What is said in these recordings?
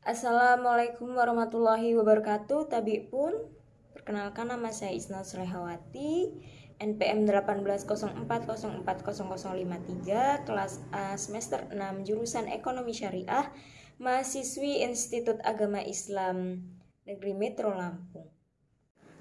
Assalamualaikum warahmatullahi wabarakatuh. Tabi pun, perkenalkan nama saya Isna Sulehawati, NPM 1804040053, kelas A semester 6, jurusan Ekonomi Syariah, mahasiswi Institut Agama Islam Negeri Metro Lampung.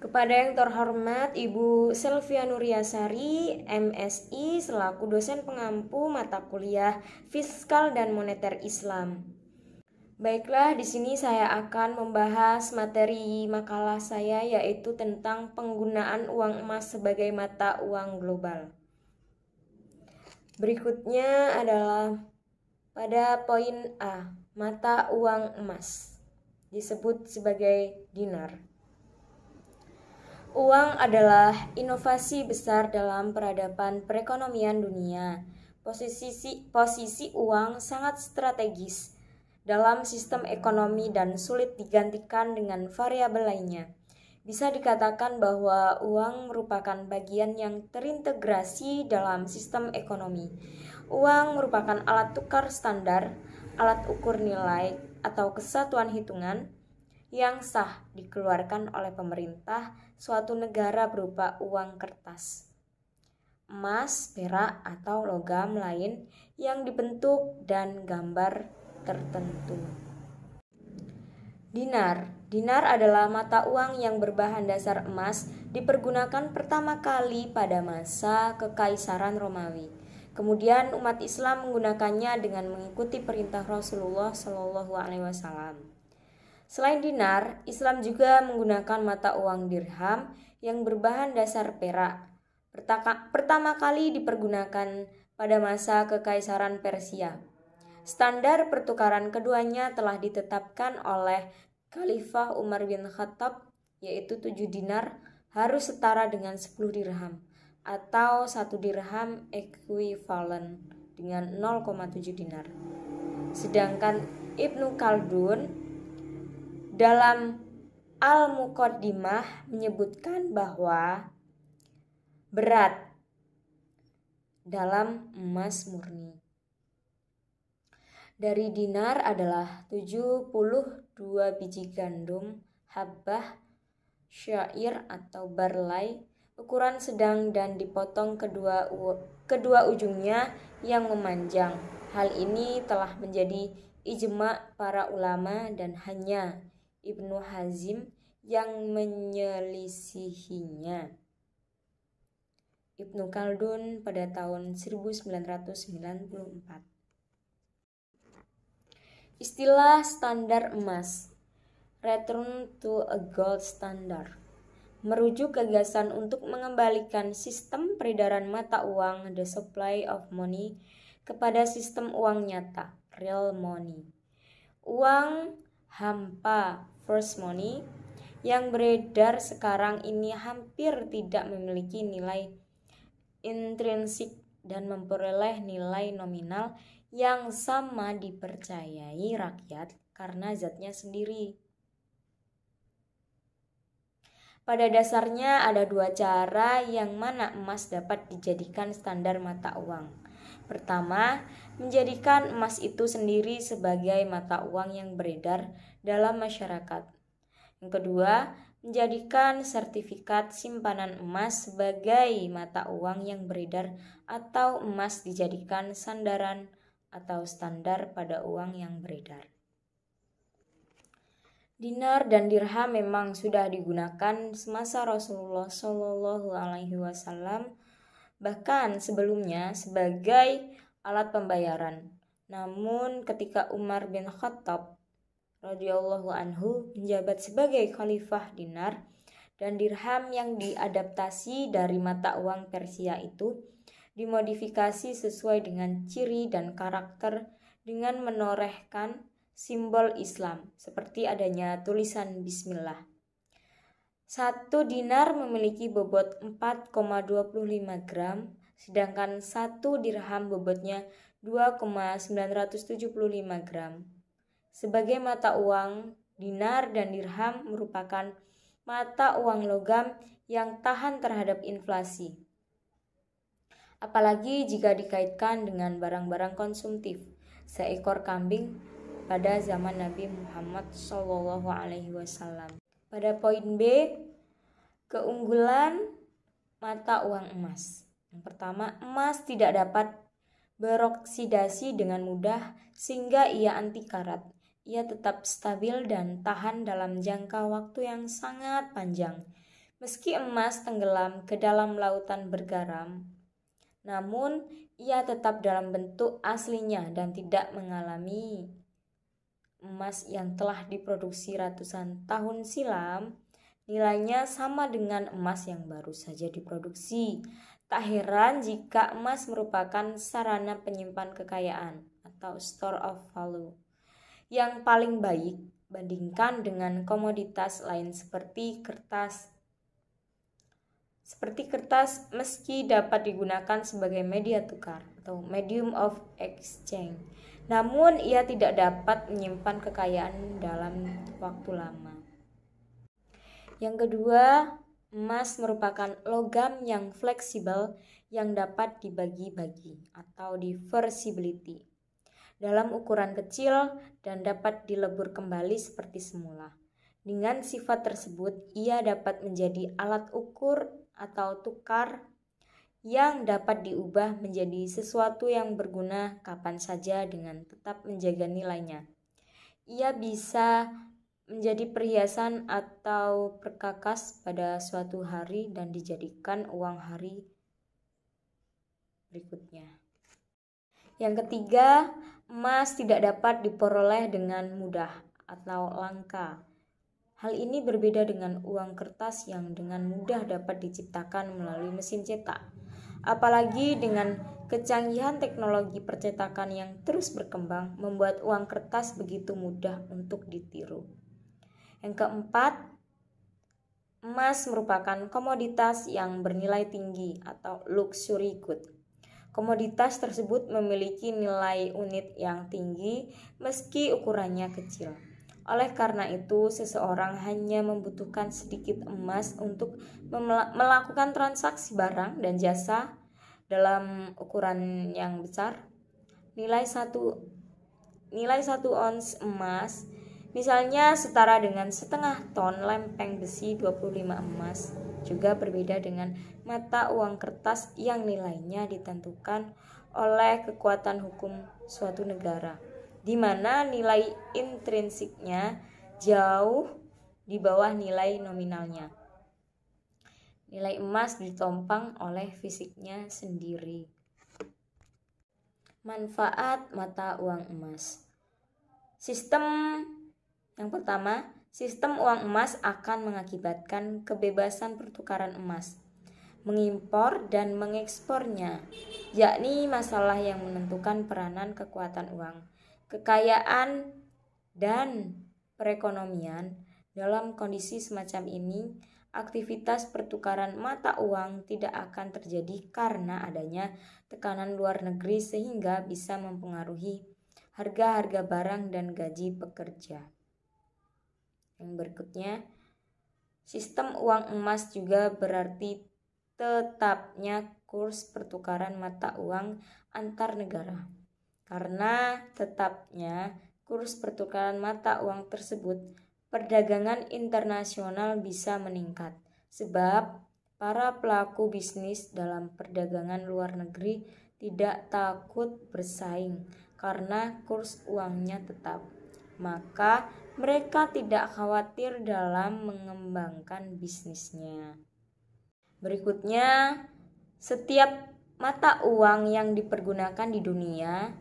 Kepada yang terhormat Ibu Selvia Nuriasari, MSI, selaku dosen pengampu mata kuliah Fiskal dan Moneter Islam. Baiklah, di sini saya akan membahas materi makalah saya, yaitu tentang penggunaan uang emas sebagai mata uang global. Berikutnya adalah pada poin A, mata uang emas disebut sebagai dinar. Uang adalah inovasi besar dalam peradaban perekonomian dunia. Posisi uang sangat strategis dalam sistem ekonomi dan sulit digantikan dengan variabel lainnya. Bisa dikatakan bahwa uang merupakan bagian yang terintegrasi dalam sistem ekonomi. Uang merupakan alat tukar standar, alat ukur nilai atau kesatuan hitungan yang sah dikeluarkan oleh pemerintah suatu negara berupa uang kertas, emas, perak, atau logam lain yang dibentuk dan gambar tertentu. Dinar adalah mata uang yang berbahan dasar emas, dipergunakan pertama kali pada masa Kekaisaran Romawi. Kemudian umat Islam menggunakannya dengan mengikuti perintah Rasulullah SAW. Selain dinar, Islam juga menggunakan mata uang dirham yang berbahan dasar perak. Pertama kali dipergunakan pada masa Kekaisaran Persia. Standar pertukaran keduanya telah ditetapkan oleh Khalifah Umar bin Khattab, yaitu 7 dinar harus setara dengan 10 dirham, atau 1 dirham ekuivalen dengan 0,7 dinar. Sedangkan Ibnu Khaldun dalam Al-Muqaddimah menyebutkan bahwa berat dalam emas murni dari dinar adalah 72 biji gandum, habbah, syair atau barlai, ukuran sedang dan dipotong kedua ujungnya yang memanjang. Hal ini telah menjadi ijma' para ulama dan hanya Ibnu Hazm yang menyelisihinya. Ibnu Khaldun pada tahun 1994. Istilah standar emas, return to a gold standard, merujuk gagasan untuk mengembalikan sistem peredaran mata uang, the supply of money, kepada sistem uang nyata, real money. Uang hampa, first money, yang beredar sekarang ini hampir tidak memiliki nilai intrinsik dan memperoleh nilai nominal yang sama dipercayai rakyat karena zatnya sendiri. Pada dasarnya ada 2 cara yang mana emas dapat dijadikan standar mata uang. Pertama, menjadikan emas itu sendiri sebagai mata uang yang beredar dalam masyarakat. Yang kedua, menjadikan sertifikat simpanan emas sebagai mata uang yang beredar atau emas dijadikan sandaran atau standar pada uang yang beredar. Dinar dan dirham memang sudah digunakan semasa Rasulullah SAW, bahkan sebelumnya sebagai alat pembayaran. Namun ketika Umar bin Khattab radhiyallahu anhu menjabat sebagai khalifah, dinar dan dirham yang diadaptasi dari mata uang Persia itu dimodifikasi sesuai dengan ciri dan karakter dengan menorehkan simbol Islam seperti adanya tulisan Bismillah. 1 dinar memiliki bobot 4,25 gram, sedangkan 1 dirham bobotnya 2,975 gram. Sebagai mata uang, dinar dan dirham merupakan mata uang logam yang tahan terhadap inflasi. Apalagi jika dikaitkan dengan barang-barang konsumtif. Seekor kambing pada zaman Nabi Muhammad SAW. Pada poin B, keunggulan mata uang emas. Yang pertama, emas tidak dapat beroksidasi dengan mudah sehingga ia anti karat. Ia tetap stabil dan tahan dalam jangka waktu yang sangat panjang. Meski emas tenggelam ke dalam lautan bergaram, namun ia tetap dalam bentuk aslinya dan tidak mengalami emas yang telah diproduksi ratusan tahun silam. Nilainya sama dengan emas yang baru saja diproduksi. Tak heran jika emas merupakan sarana penyimpan kekayaan atau store of value yang paling baik bandingkan dengan komoditas lain seperti kertas. Meski dapat digunakan sebagai media tukar atau medium of exchange, namun ia tidak dapat menyimpan kekayaan dalam waktu lama. Yang kedua, emas merupakan logam yang fleksibel yang dapat dibagi-bagi atau diversibility dalam ukuran kecil dan dapat dilebur kembali seperti semula. Dengan sifat tersebut, ia dapat menjadi alat ukur atau tukar yang dapat diubah menjadi sesuatu yang berguna kapan saja dengan tetap menjaga nilainya. Ia bisa menjadi perhiasan atau perkakas pada suatu hari dan dijadikan uang hari berikutnya. Yang ketiga, emas tidak dapat diperoleh dengan mudah atau langka. Hal ini berbeda dengan uang kertas yang dengan mudah dapat diciptakan melalui mesin cetak. Apalagi dengan kecanggihan teknologi percetakan yang terus berkembang, membuat uang kertas begitu mudah untuk ditiru. Yang keempat, emas merupakan komoditas yang bernilai tinggi atau luxury good. Komoditas tersebut memiliki nilai unit yang tinggi meski ukurannya kecil. Oleh karena itu, seseorang hanya membutuhkan sedikit emas untuk melakukan transaksi barang dan jasa dalam ukuran yang besar. Nilai satu ons emas misalnya setara dengan setengah ton lempeng besi 25 emas, juga berbeda dengan mata uang kertas yang nilainya ditentukan oleh kekuatan hukum suatu negara, di mana nilai intrinsiknya jauh di bawah nilai nominalnya. Nilai emas ditopang oleh fisiknya sendiri. Manfaat mata uang emas. Yang pertama, sistem uang emas akan mengakibatkan kebebasan pertukaran emas, mengimpor dan mengekspornya, yakni masalah yang menentukan peranan kekuatan uang, kekayaan, dan perekonomian. Dalam kondisi semacam ini, aktivitas pertukaran mata uang tidak akan terjadi karena adanya tekanan luar negeri sehingga bisa mempengaruhi harga-harga barang dan gaji pekerja. Yang berikutnya, sistem uang emas juga berarti tetapnya kurs pertukaran mata uang antar negara. Karena tetapnya kurs pertukaran mata uang tersebut, perdagangan internasional bisa meningkat, sebab para pelaku bisnis dalam perdagangan luar negeri tidak takut bersaing karena kurs uangnya tetap. Maka mereka tidak khawatir dalam mengembangkan bisnisnya. Berikutnya, setiap mata uang yang dipergunakan di dunia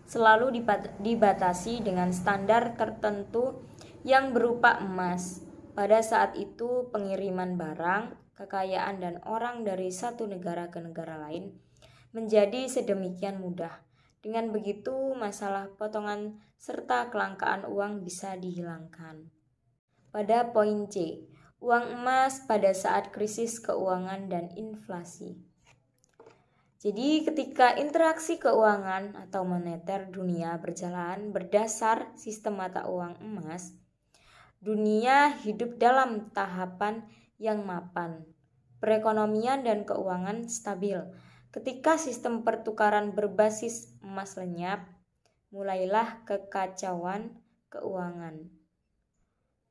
selalu dibatasi dengan standar tertentu yang berupa emas. Pada saat itu, pengiriman barang, kekayaan, dan orang dari satu negara ke negara lain menjadi sedemikian mudah. Dengan begitu, masalah potongan serta kelangkaan uang bisa dihilangkan. Pada poin C, uang emas pada saat krisis keuangan dan inflasi. Jadi, ketika interaksi keuangan atau moneter dunia berjalan berdasar sistem mata uang emas, dunia hidup dalam tahapan yang mapan. Perekonomian dan keuangan stabil. Ketika sistem pertukaran berbasis emas lenyap, mulailah kekacauan keuangan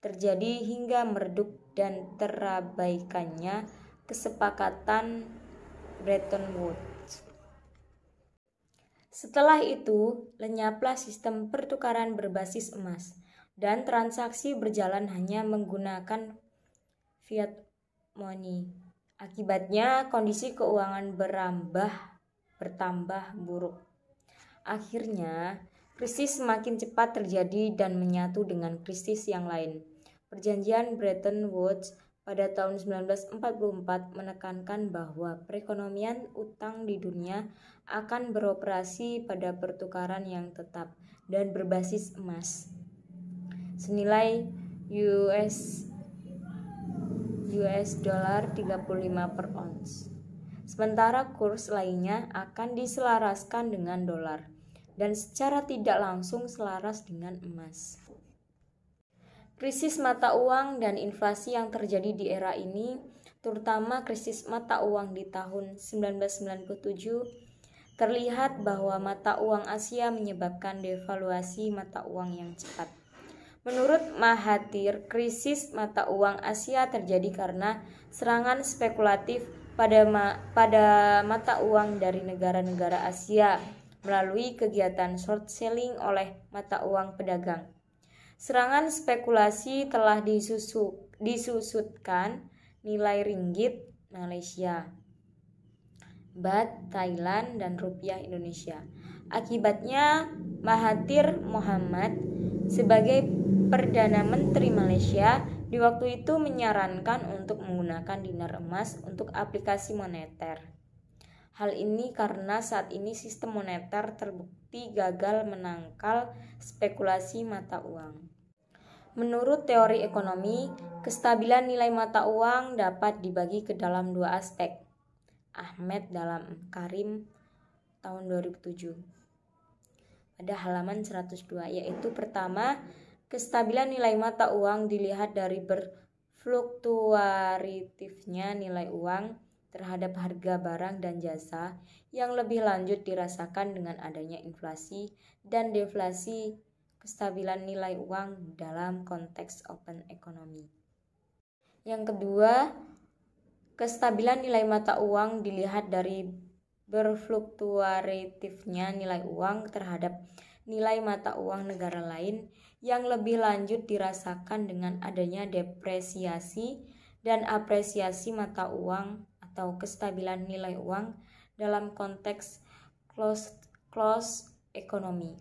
terjadi hingga meredup dan terabaikannya kesepakatan Bretton Woods. Setelah itu, lenyaplah sistem pertukaran berbasis emas dan transaksi berjalan hanya menggunakan fiat money. Akibatnya, kondisi keuangan bertambah buruk. Akhirnya, krisis semakin cepat terjadi dan menyatu dengan krisis yang lain. Perjanjian Bretton Woods pada tahun 1944 menekankan bahwa perekonomian utang di dunia akan beroperasi pada pertukaran yang tetap dan berbasis emas senilai US dollar 35 per ons. Sementara kurs lainnya akan diselaraskan dengan dolar dan secara tidak langsung selaras dengan emas. Krisis mata uang dan inflasi yang terjadi di era ini, terutama krisis mata uang di tahun 1997, terlihat bahwa mata uang Asia menyebabkan devaluasi mata uang yang cepat. Menurut Mahathir, krisis mata uang Asia terjadi karena serangan spekulatif pada mata uang dari negara-negara Asia melalui kegiatan short selling oleh mata uang pedagang. Serangan spekulasi telah disusutkan nilai ringgit Malaysia, baht Thailand, dan rupiah Indonesia. Akibatnya, Mahathir Mohamad sebagai Perdana Menteri Malaysia di waktu itu menyarankan untuk menggunakan dinar emas untuk aplikasi moneter. Hal ini karena saat ini sistem moneter terbukti gagal menangkal spekulasi mata uang. Menurut teori ekonomi, kestabilan nilai mata uang dapat dibagi ke dalam dua aspek. Ahmed Dalam Karim tahun 2007 pada halaman 102, yaitu pertama, kestabilan nilai mata uang dilihat dari berfluktuatifnya nilai uang terhadap harga barang dan jasa, yang lebih lanjut dirasakan dengan adanya inflasi dan deflasi kestabilan nilai uang dalam konteks open economy. Yang kedua, kestabilan nilai mata uang dilihat dari berfluktuatifnya nilai uang terhadap nilai mata uang negara lain, yang lebih lanjut dirasakan dengan adanya depresiasi dan apresiasi mata uang atau kestabilan nilai uang dalam konteks closed economy.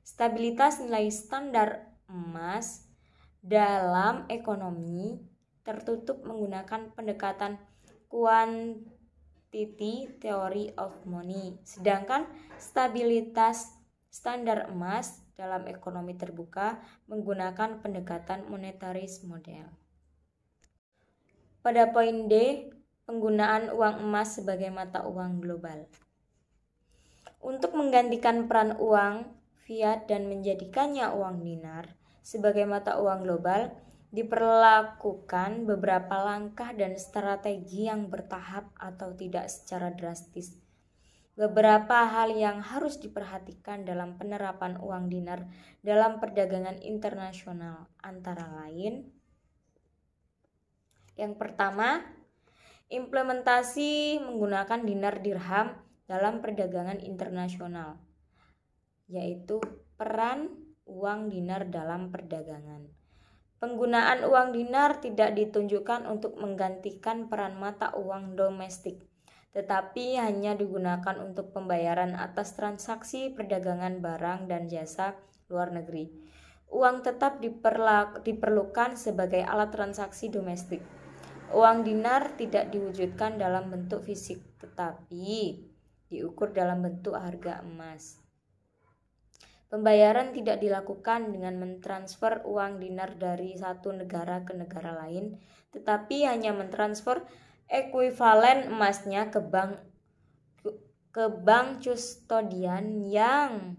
Stabilitas nilai standar emas dalam ekonomi tertutup menggunakan pendekatan quantity theory of money, sedangkan stabilitas standar emas dalam ekonomi terbuka menggunakan pendekatan monetaris model. Pada poin D, penggunaan uang emas sebagai mata uang global. Untuk menggantikan peran uang fiat dan menjadikannya uang dinar sebagai mata uang global, diperlakukan beberapa langkah dan strategi yang bertahap atau tidak secara drastis. Beberapa hal yang harus diperhatikan dalam penerapan uang dinar dalam perdagangan internasional antara lain: yang pertama, implementasi menggunakan dinar dirham dalam perdagangan internasional, yaitu peran uang dinar dalam perdagangan. Penggunaan uang dinar tidak ditunjukkan untuk menggantikan peran mata uang domestik, tetapi hanya digunakan untuk pembayaran atas transaksi perdagangan barang dan jasa luar negeri. Uang tetap diperlukan sebagai alat transaksi domestik. Uang dinar tidak diwujudkan dalam bentuk fisik, tetapi diukur dalam bentuk harga emas. Pembayaran tidak dilakukan dengan mentransfer uang dinar dari satu negara ke negara lain, tetapi hanya mentransfer ekuivalen emasnya ke bank custodian yang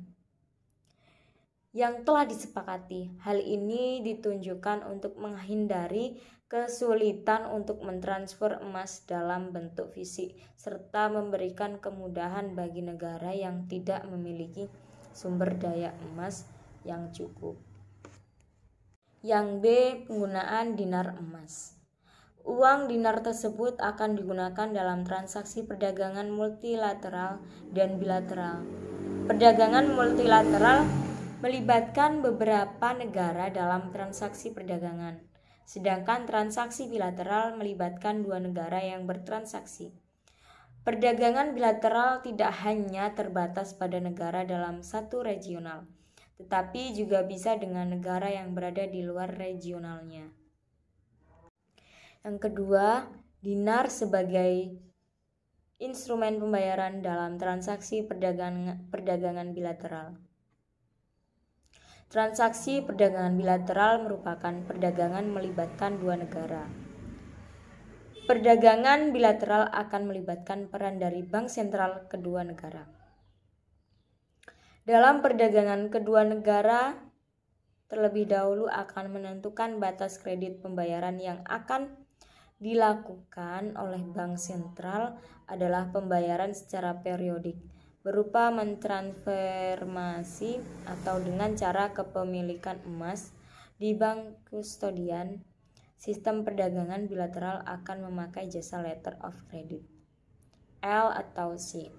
telah disepakati. Hal ini ditunjukkan untuk menghindari kesulitan untuk mentransfer emas dalam bentuk fisik, serta memberikan kemudahan bagi negara yang tidak memiliki sumber daya emas yang cukup. Yang B, penggunaan dinar emas. Uang dinar tersebut akan digunakan dalam transaksi perdagangan multilateral dan bilateral. Perdagangan multilateral melibatkan beberapa negara dalam transaksi perdagangan, sedangkan transaksi bilateral melibatkan dua negara yang bertransaksi. Perdagangan bilateral tidak hanya terbatas pada negara dalam satu regional, tetapi juga bisa dengan negara yang berada di luar regionalnya. Yang kedua, dinar sebagai instrumen pembayaran dalam transaksi perdagangan bilateral. Transaksi perdagangan bilateral merupakan perdagangan melibatkan dua negara. Perdagangan bilateral akan melibatkan peran dari bank sentral kedua negara. Dalam perdagangan kedua negara, terlebih dahulu akan menentukan batas kredit pembayaran yang akan dilakukan oleh bank sentral adalah pembayaran secara periodik berupa mentransformasi atau dengan cara kepemilikan emas di bank kustodian. Sistem perdagangan bilateral akan memakai jasa letter of credit L atau C.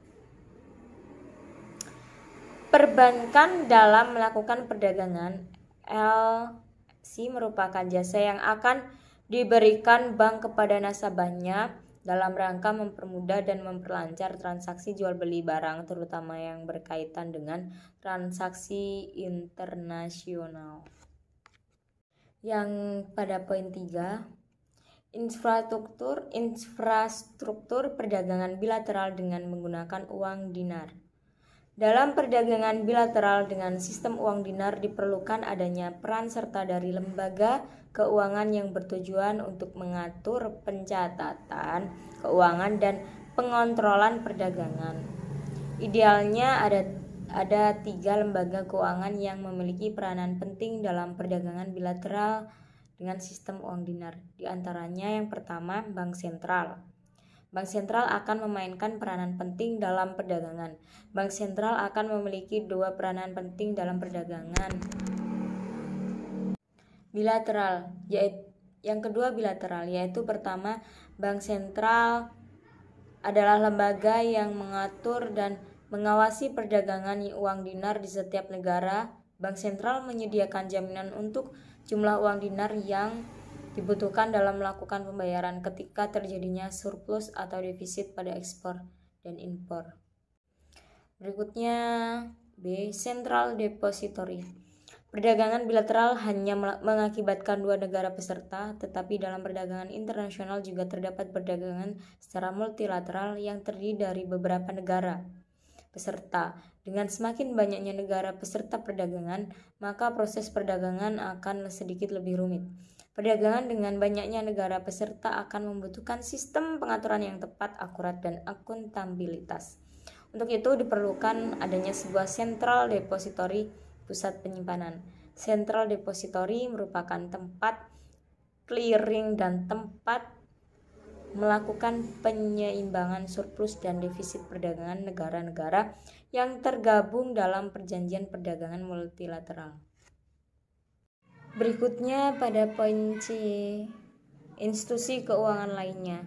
Perbankan dalam melakukan perdagangan LC merupakan jasa yang akan diberikan bank kepada nasabahnya dalam rangka mempermudah dan memperlancar transaksi jual beli barang, terutama yang berkaitan dengan transaksi internasional. Yang pada poin 3, infrastruktur perdagangan bilateral dengan menggunakan uang dinar. Dalam perdagangan bilateral dengan sistem uang dinar diperlukan adanya peran serta dari lembaga keuangan yang bertujuan untuk mengatur pencatatan keuangan dan pengontrolan perdagangan. Idealnya ada 3 lembaga keuangan yang memiliki peranan penting dalam perdagangan bilateral dengan sistem uang dinar. Di antaranya yang pertama, Bank Sentral. Bank sentral akan memainkan peranan penting dalam perdagangan. Bank sentral akan memiliki 2 peranan penting dalam perdagangan bilateral, yang kedua bilateral, yaitu pertama, bank sentral adalah lembaga yang mengatur dan mengawasi perdagangan uang dinar di setiap negara. Bank sentral menyediakan jaminan untuk jumlah uang dinar yang dibutuhkan dalam melakukan pembayaran ketika terjadinya surplus atau defisit pada ekspor dan impor. Berikutnya B, Central Depository. Perdagangan bilateral hanya mengakibatkan 2 negara peserta, tetapi dalam perdagangan internasional juga terdapat perdagangan secara multilateral yang terdiri dari beberapa negara peserta. Dengan semakin banyaknya negara peserta perdagangan, maka proses perdagangan akan sedikit lebih rumit. Perdagangan dengan banyaknya negara peserta akan membutuhkan sistem pengaturan yang tepat, akurat, dan akuntabilitas. Untuk itu diperlukan adanya sebuah Central Depository, pusat penyimpanan. Central Depository merupakan tempat clearing dan tempat melakukan penyeimbangan surplus dan defisit perdagangan negara-negara yang tergabung dalam perjanjian perdagangan multilateral. Berikutnya pada poin C, institusi keuangan lainnya.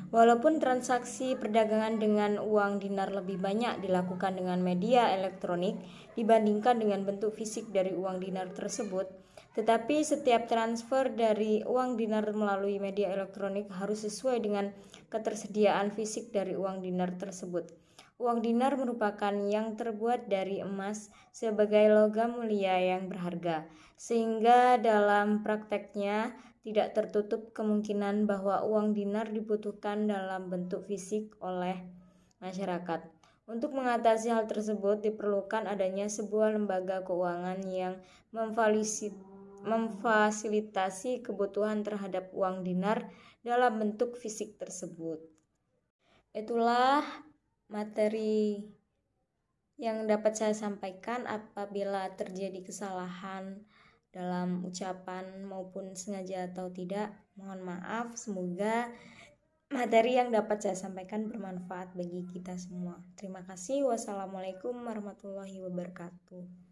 Walaupun transaksi perdagangan dengan uang dinar lebih banyak dilakukan dengan media elektronik dibandingkan dengan bentuk fisik dari uang dinar tersebut, tetapi setiap transfer dari uang dinar melalui media elektronik harus sesuai dengan ketersediaan fisik dari uang dinar tersebut. Uang dinar merupakan yang terbuat dari emas sebagai logam mulia yang berharga, sehingga dalam prakteknya tidak tertutup kemungkinan bahwa uang dinar dibutuhkan dalam bentuk fisik oleh masyarakat. Untuk mengatasi hal tersebut diperlukan adanya sebuah lembaga keuangan yang memfasilitasi kebutuhan terhadap uang dinar dalam bentuk fisik tersebut. Itulah materi yang dapat saya sampaikan. Apabila terjadi kesalahan dalam ucapan maupun sengaja atau tidak, mohon maaf. Semoga materi yang dapat saya sampaikan bermanfaat bagi kita semua. Terima kasih. Wassalamualaikum warahmatullahi wabarakatuh.